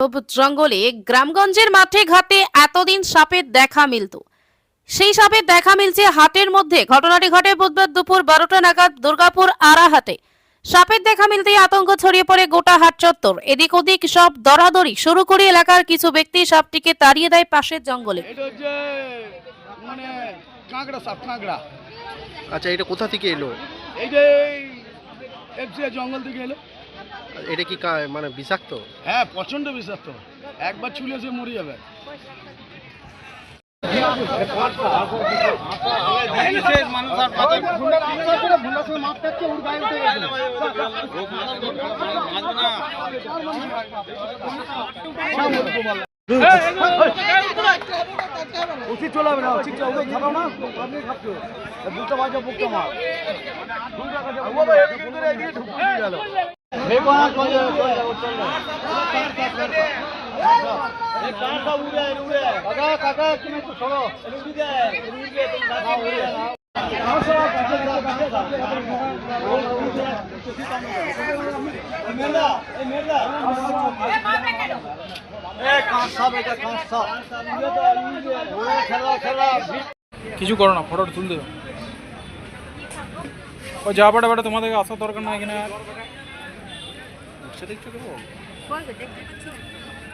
জঙ্গলে গ্রামগঞ্জের মাঠে ঘাটে এতদিন সাপের দেখা মিলত। সেই সাপের দেখা মিলছে হাটের মধ্যে। ঘটনাটি ঘটে বুধবার দুপুর 12টা নাগাদ দুর্গাপুর আড়াহাটে। সাপের দেখা মিলতেই আতঙ্ক ছড়িয়ে পড়ে গোটা হাট চত্বর। এদিক ওদিক সব দরাদরি শুরু করে এলাকার কিছু ব্যক্তি সাপটিকে তাড়িয়ে দেয় পাশের জঙ্গলে। মানে কাঁকড়া সাপ, কাঁকড়া। আচ্ছা, এটা কোথা থেকে এলো? এই যে এফসিআই জঙ্গল থেকে এলো। এটা কি মানে বিষাক্ত? হ্যাঁ, প্রচন্ড বিষাক্ত। একবার ছুলে সে মরে যাবে। উচিত চলে না, উচিত খাবো না, আপনি খাচ্ছো বুকটা বাজে, বুকটা মার গেল। কাকা তুমি একটু সরো। কিছু করো না, ফটোটা তুলতে দাও। ও যা পাটা বেটা, তোমাদেরকে আসার দরকার না এখানে। দেখছো দেবো